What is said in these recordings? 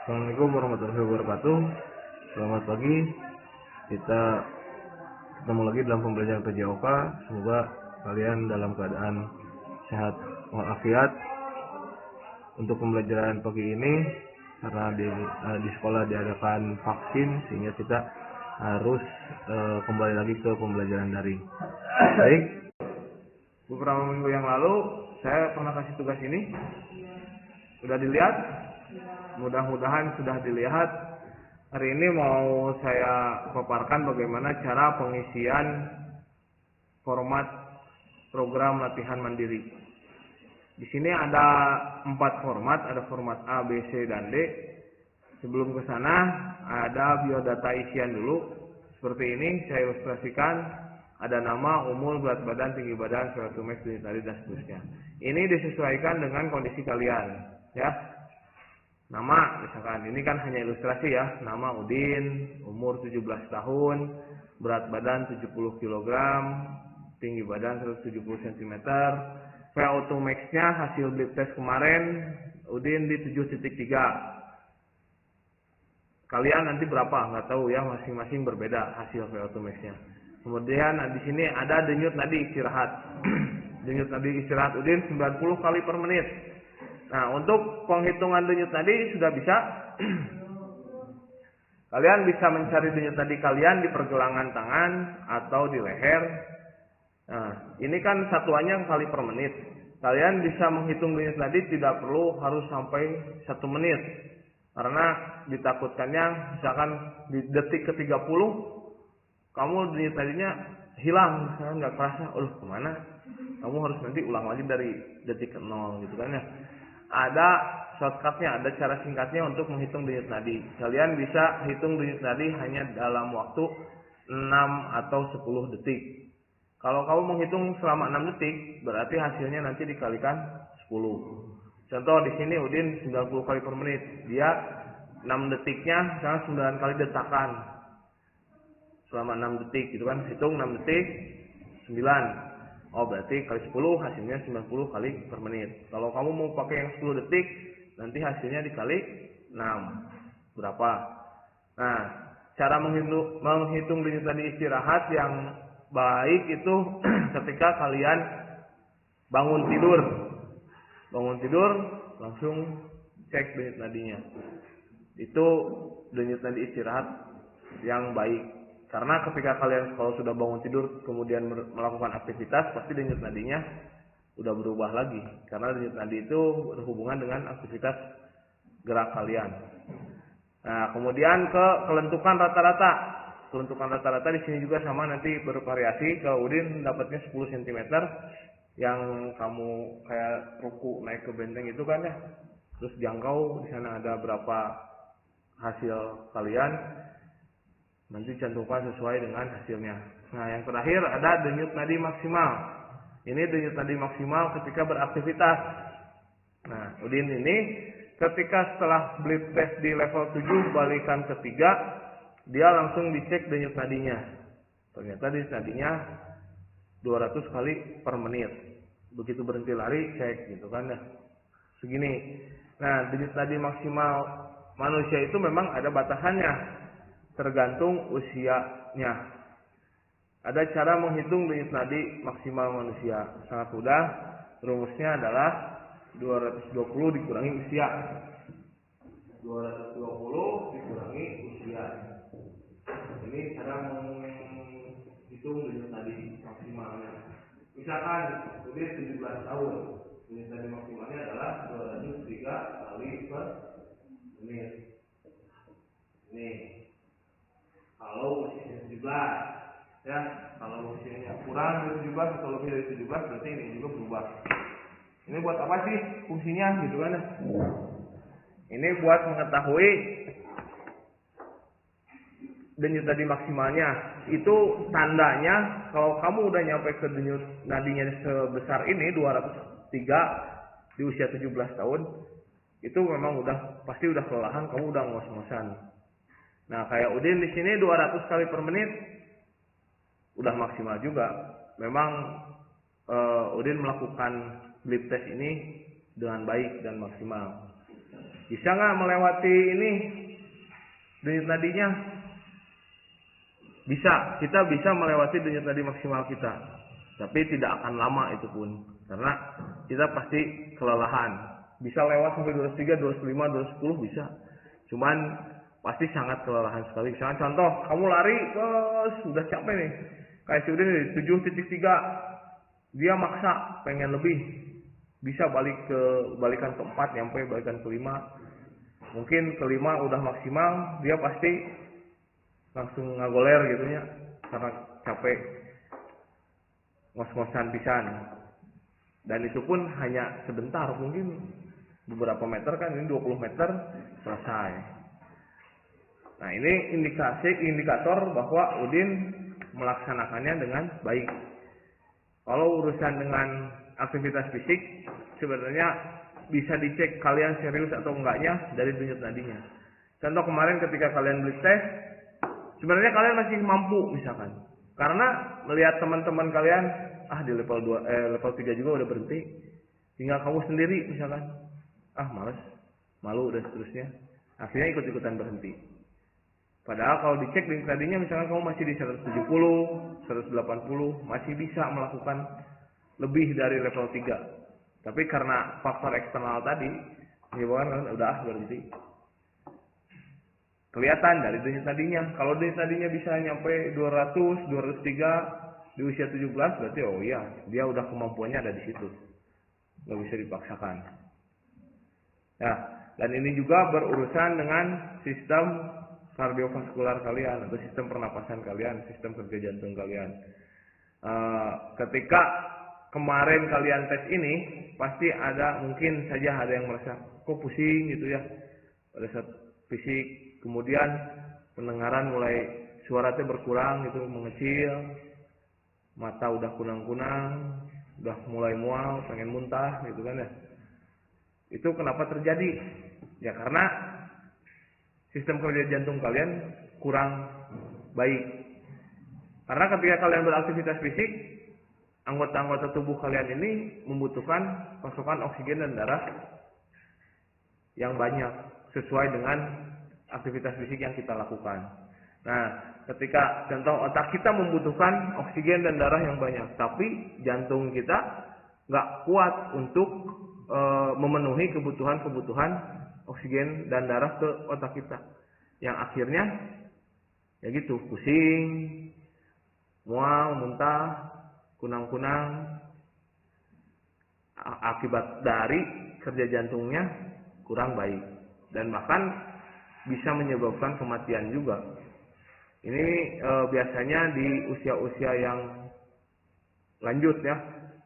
Assalamualaikum warahmatullahi wabarakatuh. Selamat pagi. Kita ketemu lagi dalam pembelajaran PJOK. Semoga kalian dalam keadaan sehat walafiat. Untuk pembelajaran pagi ini, karena di sekolah diadakan vaksin, sehingga kita harus kembali lagi ke pembelajaran daring. Baik, beberapa minggu yang lalu saya pernah kasih tugas ini. Sudah dilihat? Mudah-mudahan sudah dilihat. Hari ini mau saya paparkan bagaimana cara pengisian format program latihan mandiri. Di sini ada 4 format, ada format A, B, C, dan D. Sebelum ke sana ada biodata isian dulu. Seperti ini saya ilustrasikan. Ada nama, umur, berat badan, tinggi badan, suatu mes, denyut nadi, dan seterusnya. Ini disesuaikan dengan kondisi kalian, ya. Nama, misalkan ini kan hanya ilustrasi ya. Nama Udin, umur 17 tahun, berat badan 70 kg, tinggi badan 170 cm. VO2 max-nya hasil blip test kemarin Udin di 7.3. Kalian nanti berapa? Nggak tahu ya, masing-masing berbeda hasil VO2 max-nya. Kemudian di sini ada denyut nadi istirahat. Denyut nadi istirahat Udin 90 kali per menit. Nah, untuk penghitungan denyut nadi sudah bisa. Kalian bisa mencari denyut nadi kalian di pergelangan tangan atau di leher. Nah, ini kan satuannya kali per menit. Kalian bisa menghitung denyut nadi tidak perlu harus sampai 1 menit. Karena ditakutkannya misalkan di detik ke 30 kamu denyut nadinya hilang, misalkan nggak kerasa, kemana? Kamu harus nanti ulang lagi dari detik ke 0 gitu kan ya. Ada shortcutnya, ada cara singkatnya untuk menghitung denyut nadi. Kalian bisa hitung denyut nadi hanya dalam waktu 6 atau 10 detik. Kalau kamu menghitung selama 6 detik, berarti hasilnya nanti dikalikan 10. Contoh di sini Udin 90 kali per menit. Dia 6 detiknya misalnya 9 kali detakan. Selama 6 detik gitu kan, hitung 6 detik 9. Oh, berarti kali 10 hasilnya 90 kali per menit. Kalau kamu mau pakai yang 10 detik, nanti hasilnya dikali 6. Berapa? Nah, cara menghitung denyut nadi istirahat yang baik itu ketika kalian bangun tidur. Bangun tidur, langsung cek denyut nadinya. Itu denyut nadi istirahat yang baik. Karena ketika kalian kalau sudah bangun tidur kemudian melakukan aktivitas, pasti denyut nadinya udah berubah lagi. Karena denyut nadi itu berhubungan dengan aktivitas gerak kalian. Nah, kemudian ke kelentukan rata-rata. Kelentukan rata-rata di sini juga sama, nanti bervariasi. Ke Udin dapatnya 10 cm. Yang kamu kayak ruku naik ke benteng itu kan ya. Terus jangkau di sana ada berapa hasil kalian. Nanti cantumkan sesuai dengan hasilnya. Nah, yang terakhir ada denyut nadi maksimal. Ini denyut nadi maksimal ketika beraktivitas. Nah, Udin ini ketika setelah blip test di level 7 balikan ketiga, dia langsung dicek denyut nadinya. Ternyata denyut nadinya 200 kali per menit. Begitu berhenti lari, cek gitu kan ya. Segini. Nah, denyut nadi maksimal manusia itu memang ada batasannya. Tergantung usianya. Ada cara menghitung denyut nadi maksimal manusia. Sangat mudah. Rumusnya adalah 220 dikurangi usia. 220 dikurangi usia. Ini cara menghitung denyut nadi maksimalnya. Misalkan udah 17 tahun. Denyut nadi maksimalnya adalah 203 kali per menit. Ini. Kalau usianya 17, ya, kalau usianya kurang dari 17 atau lebih dari 17, berarti ini juga berubah. Ini buat apa sih fungsinya gitu kan? Ini buat mengetahui denyut nadi maksimalnya. Itu tandanya kalau kamu udah nyampe ke denyut nadinya sebesar ini 203 di usia 17 tahun, itu memang pasti udah kelelahan, kamu udah ngos-ngosan. Nah, kayak Udin di sini 200 kali per menit udah maksimal juga. Memang Udin melakukan blip test ini dengan baik dan maksimal. Bisa nggak melewati ini denyut nadinya? Bisa, kita bisa melewati denyut nadi maksimal kita. Tapi tidak akan lama itu pun. Karena kita pasti kelelahan. Bisa lewat sampai 203, 205, 210 bisa. Cuman pasti sangat kelelahan sekali. Misalnya contoh, kamu lari, sudah capek nih. Kayak si Udin nih, 7.3. Dia maksa, pengen lebih. Bisa balikan ke 4, nyampe balikan ke 5. Mungkin ke 5 udah maksimal, dia pasti langsung ngagoler gitu ya. Karena capek. Ngos-ngosan pisan. Dan itu pun hanya sebentar, mungkin beberapa meter kan, ini 20 meter selesai. Nah, ini indikator bahwa Udin melaksanakannya dengan baik. Kalau urusan dengan aktivitas fisik, sebenarnya bisa dicek kalian serius atau enggaknya dari denyut nadinya. Contoh kemarin ketika kalian beli tes, sebenarnya kalian masih mampu misalkan. Karena melihat teman-teman kalian, di level 3 juga udah berhenti. Tinggal kamu sendiri misalkan. Males, malu dan seterusnya. Akhirnya ikut-ikutan berhenti. Padahal kalau dicek denyut nadinya misalkan kamu masih di 170, 180, masih bisa melakukan lebih dari level 3. Tapi karena faktor eksternal tadi, menyebabkan udah berhenti. Kelihatan dari denyut nadinya. Kalau denyut nadinya bisa nyampe 200, 203 di usia 17, berarti dia udah kemampuannya ada di situ. Nggak bisa dipaksakan. Nah, dan ini juga berurusan dengan sistem kardiovaskular kalian atau sistem pernapasan kalian, sistem kerja jantung kalian. Ketika kemarin kalian tes ini, pasti mungkin saja ada yang merasa kok pusing gitu ya pada saat fisik. Kemudian pendengaran mulai suaranya berkurang gitu, mengecil, mata udah kunang-kunang, udah mulai mual, pengen muntah gitu kan ya. Itu kenapa terjadi? Ya karena sistem kerja jantung kalian kurang baik. Karena ketika kalian beraktivitas fisik, anggota-anggota tubuh kalian ini membutuhkan pasokan oksigen dan darah yang banyak sesuai dengan aktivitas fisik yang kita lakukan. Nah, ketika contoh otak kita membutuhkan oksigen dan darah yang banyak, tapi jantung kita nggak kuat untuk memenuhi kebutuhan oksigen dan darah ke otak kita, yang akhirnya ya gitu, pusing, mual, muntah, kunang-kunang, akibat dari kerja jantungnya kurang baik dan bahkan bisa menyebabkan kematian juga. Ini biasanya di usia-usia yang lanjut ya.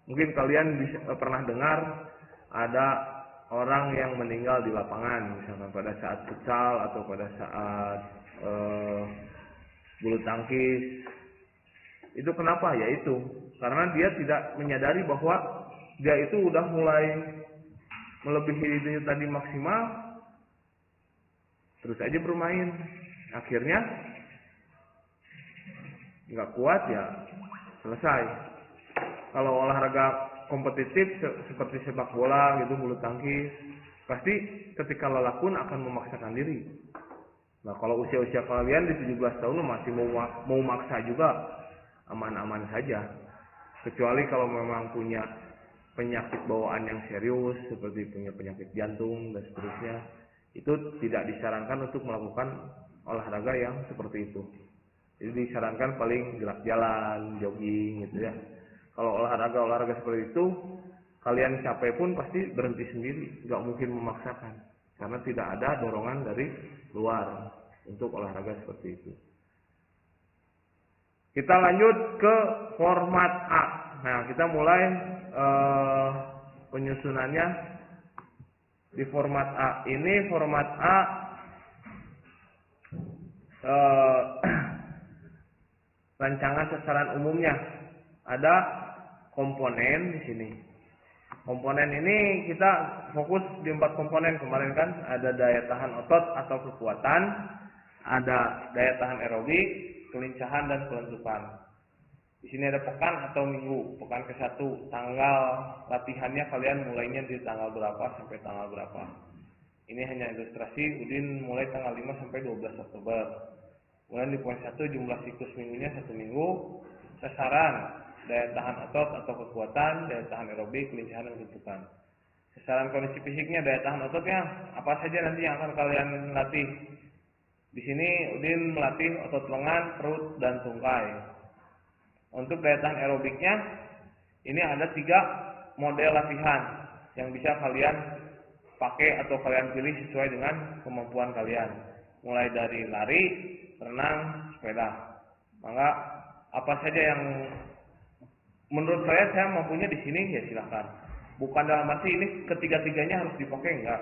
Mungkin kalian pernah dengar ada orang yang meninggal di lapangan, misalkan pada saat futsal atau pada saat bulu tangkis. Itu kenapa? Yaitu karena dia tidak menyadari bahwa dia itu udah mulai melebihi denyut nadi maksimal, terus aja bermain. Akhirnya nggak kuat ya selesai. Kalau olahraga kompetitif seperti sepak bola gitu, bulu tangkis, pasti ketika lelah pun akan memaksakan diri. Nah, kalau usia-usia kalian di 17 tahun masih mau maksa juga, aman-aman saja. Kecuali kalau memang punya penyakit bawaan yang serius seperti punya penyakit jantung dan seterusnya, itu tidak disarankan untuk melakukan olahraga yang seperti itu. Jadi disarankan paling gerak jalan, jogging gitu ya. Kalau olahraga seperti itu, kalian capek pun pasti berhenti sendiri, nggak mungkin memaksakan, karena tidak ada dorongan dari luar untuk olahraga seperti itu. Kita lanjut ke format A. Nah, kita mulai penyusunannya di format A. Ini format A rancangan sasaran umumnya. Ada komponen di sini. Komponen ini kita fokus di 4 komponen kemarin kan, ada daya tahan otot atau kekuatan, ada daya tahan aerobik, kelincahan dan kelenturan. Di sini ada pekan atau minggu, pekan ke-1, tanggal latihannya kalian mulainya di tanggal berapa sampai tanggal berapa. Ini hanya ilustrasi. Udin mulai tanggal 5 sampai 12 Oktober. Kemudian di poin 1 jumlah siklus minggunya 1 minggu. Sasaran daya tahan otot atau kekuatan, daya tahan aerobik, kelincahan dan kelentukan. Sasaran kondisi fisiknya, daya tahan ototnya apa saja nanti yang akan kalian latih. Di sini Udin melatih otot lengan, perut, dan tungkai. Untuk daya tahan aerobiknya, ini ada 3 model latihan yang bisa kalian pakai atau kalian pilih sesuai dengan kemampuan kalian. Mulai dari lari, renang, sepeda. Maka apa saja yang menurut saya mampunya di sini, ya silahkan. Bukan dalam arti ini ketiga-tiganya harus dipakai, enggak.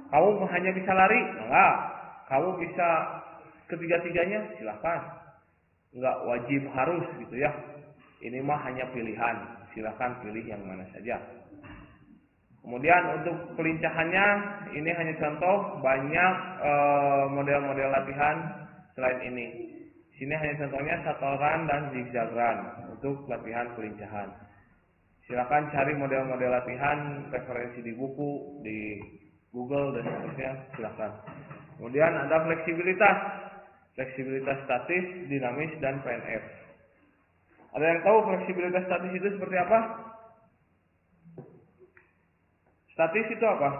Kamu hanya bisa lari, enggak. Kamu bisa ketiga-tiganya, silahkan. Enggak wajib harus gitu ya. Ini mah hanya pilihan, silahkan pilih yang mana saja. Kemudian untuk kelincahannya, ini hanya contoh, banyak model-model latihan selain ini. Di sini hanya contohnya shuttle run dan zigzag run untuk latihan kelincahan. Silakan cari model-model latihan, referensi di buku, di Google dan seterusnya, silakan. Kemudian ada fleksibilitas statis, dinamis, dan PNF. Ada yang tahu fleksibilitas statis itu seperti apa? Statis itu apa?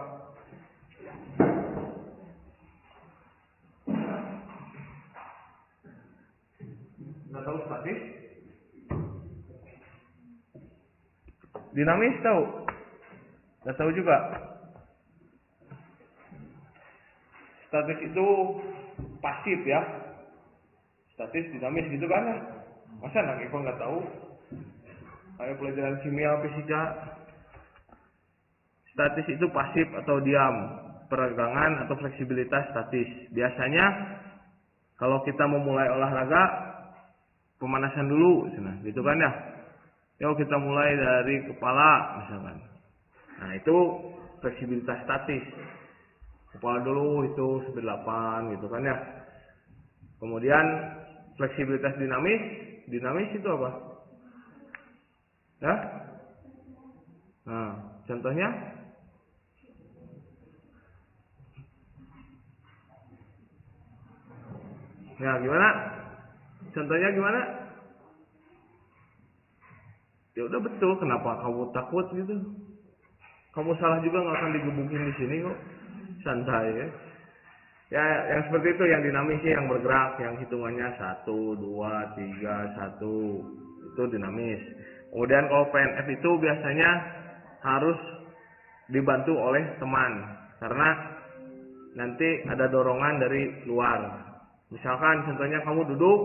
Nggak tahu statis? Dinamis tahu? Nggak tahu juga. Statis itu pasif ya. Statis, dinamis gitu kan ya? Masa anak Eko nggak tahu? Kayak pelajaran kimia, fisika. Statis itu pasif atau diam, peregangan atau fleksibilitas statis. Biasanya kalau kita memulai olahraga, pemanasan dulu, gitu kan ya. Yuk kita mulai dari kepala misalkan. Nah itu fleksibilitas statis. Kepala dulu itu 8 gitu kan ya. Kemudian fleksibilitas dinamis itu apa? Ya? Nah contohnya? Nah gimana? Contohnya gimana? Ya udah betul, kenapa kamu takut gitu? Kamu salah juga nggak akan digebukin di sini kok, santai ya. Ya yang seperti itu, yang dinamis yang bergerak, yang hitungannya 1, 2, 3, 1 itu dinamis. Kemudian kalau PNF itu biasanya harus dibantu oleh teman, karena nanti ada dorongan dari luar. Misalkan contohnya kamu duduk,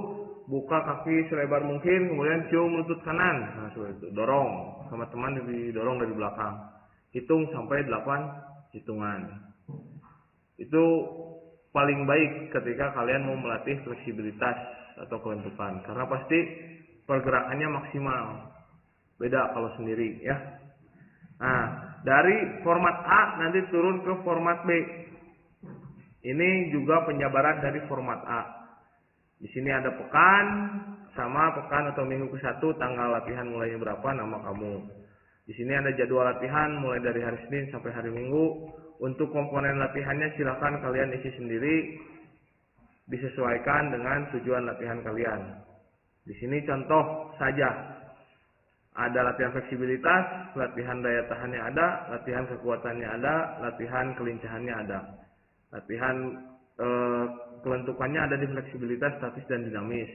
buka kaki selebar mungkin, kemudian cium lutut kanan. Nah, seperti itu. Dorong sama teman, didorong dari belakang. Hitung sampai 8 hitungan. Itu paling baik ketika kalian mau melatih fleksibilitas atau kelentukan. Karena pasti pergerakannya maksimal. Beda kalau sendiri ya. Nah, dari format A nanti turun ke format B. Ini juga penjabaran dari format A. Di sini ada pekan, sama pekan atau minggu ke-1, tanggal latihan mulainya berapa, nama kamu. Di sini ada jadwal latihan mulai dari hari Senin sampai hari Minggu. Untuk komponen latihannya silakan kalian isi sendiri, disesuaikan dengan tujuan latihan kalian. Di sini contoh saja. Ada latihan fleksibilitas, latihan daya tahannya ada, latihan kekuatannya ada, latihan kelincahannya ada. Latihan kelentukannya ada di fleksibilitas, statis, dan dinamis.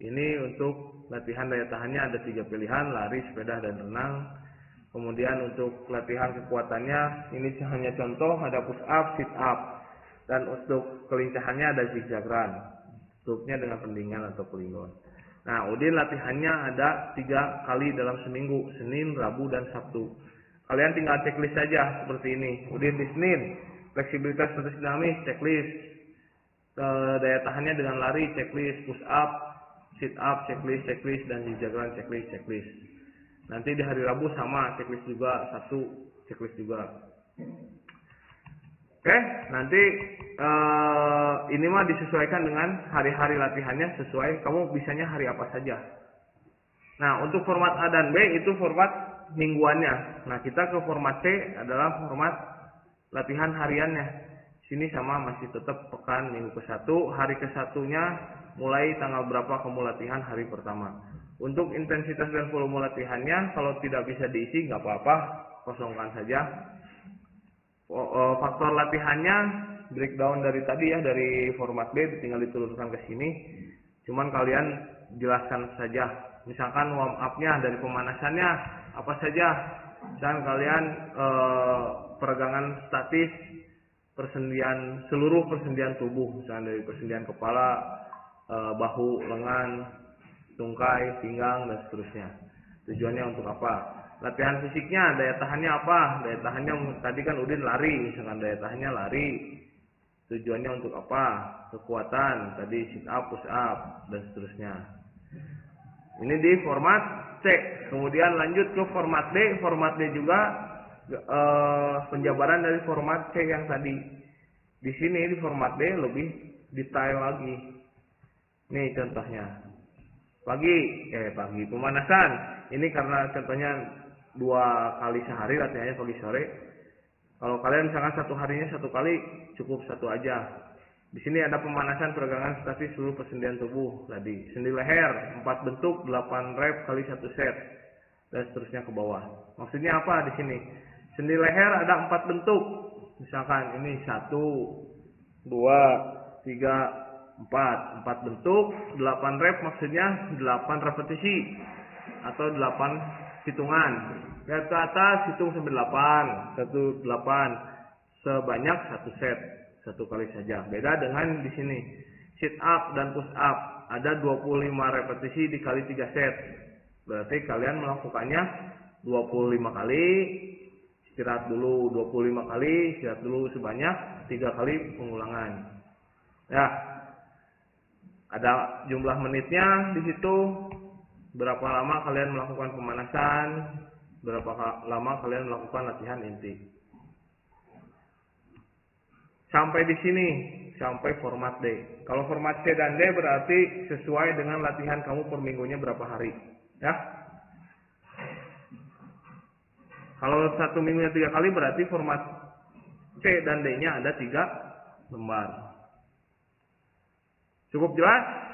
Ini untuk latihan daya tahannya ada 3 pilihan, lari, sepeda, dan renang. Kemudian untuk latihan kekuatannya, ini hanya contoh, ada push up, sit up. Dan untuk kelincahannya ada zigzag run. Struknya dengan pendingan atau pelingon. Nah, Udin latihannya ada 3 kali dalam seminggu, Senin, Rabu, dan Sabtu. Kalian tinggal checklist saja seperti ini. Udin di Senin, fleksibilitas statis dinamis, checklist. Daya tahannya dengan lari, checklist. Push up, sit up, checklist, dan zigzag run, checklist. Nanti di hari Rabu sama, checklist juga, Sabtu, checklist juga. Oke, nanti ini mah disesuaikan dengan hari-hari latihannya sesuai kamu bisanya hari apa saja. Nah, untuk format A dan B itu format mingguannya. Nah, kita ke format C adalah format latihan hariannya. Sini sama masih tetap pekan minggu ke-1, hari ke-1-nya mulai tanggal berapa kamu latihan hari pertama. Untuk intensitas dan volume latihannya kalau tidak bisa diisi nggak apa-apa, kosongkan saja. Faktor latihannya breakdown dari tadi ya, dari format B tinggal diturunkan ke sini. Cuman kalian jelaskan saja. Misalkan warm up-nya dari pemanasannya apa saja. Dan kalian peregangan statis, persendian seluruh persendian tubuh, misalnya dari persendian kepala, bahu, lengan, tungkai, pinggang dan seterusnya. Tujuannya untuk apa? Latihan fisiknya, daya tahannya apa? Daya tahannya tadi kan Udin lari, misalkan daya tahannya lari. Tujuannya untuk apa? Kekuatan, tadi sit up, push up dan seterusnya. Ini di format C. Kemudian lanjut ke format D. Format D juga penjabaran dari format C yang tadi. Di sini di format D lebih detail lagi. Nih contohnya. Pagi pemanasan. Ini karena contohnya 2 kali sehari latihannya pagi sore. Kalau kalian misalkan 1 harinya 1 kali, cukup 1 aja. Di sini ada pemanasan peregangan statis seluruh persendian tubuh tadi. Sendi leher 4 bentuk 8 rep kali 1 set dan seterusnya ke bawah. Maksudnya apa di sini? Sendi leher ada 4 bentuk. Misalkan ini 1, 2, 3, 4 bentuk, 8 rep maksudnya 8 repetisi atau 8 hitungan. Lihat ke atas, hitung sampai 8, 8 sebanyak 1 set, 1 kali saja. Beda dengan di sini. Sit up dan push up ada 25 repetisi dikali 3 set. Berarti kalian melakukannya 25 kali, istirahat dulu 25 kali, istirahat dulu sebanyak 3 kali pengulangan. Ya. Ada jumlah menitnya di situ. Berapa lama kalian melakukan pemanasan, berapa lama kalian melakukan latihan inti. Sampai di sini, sampai format D. Kalau format C dan D berarti sesuai dengan latihan kamu per minggunya berapa hari, ya. Kalau 1 minggunya 3 kali berarti format C dan D-nya ada 3 lembar. Cukup jelas?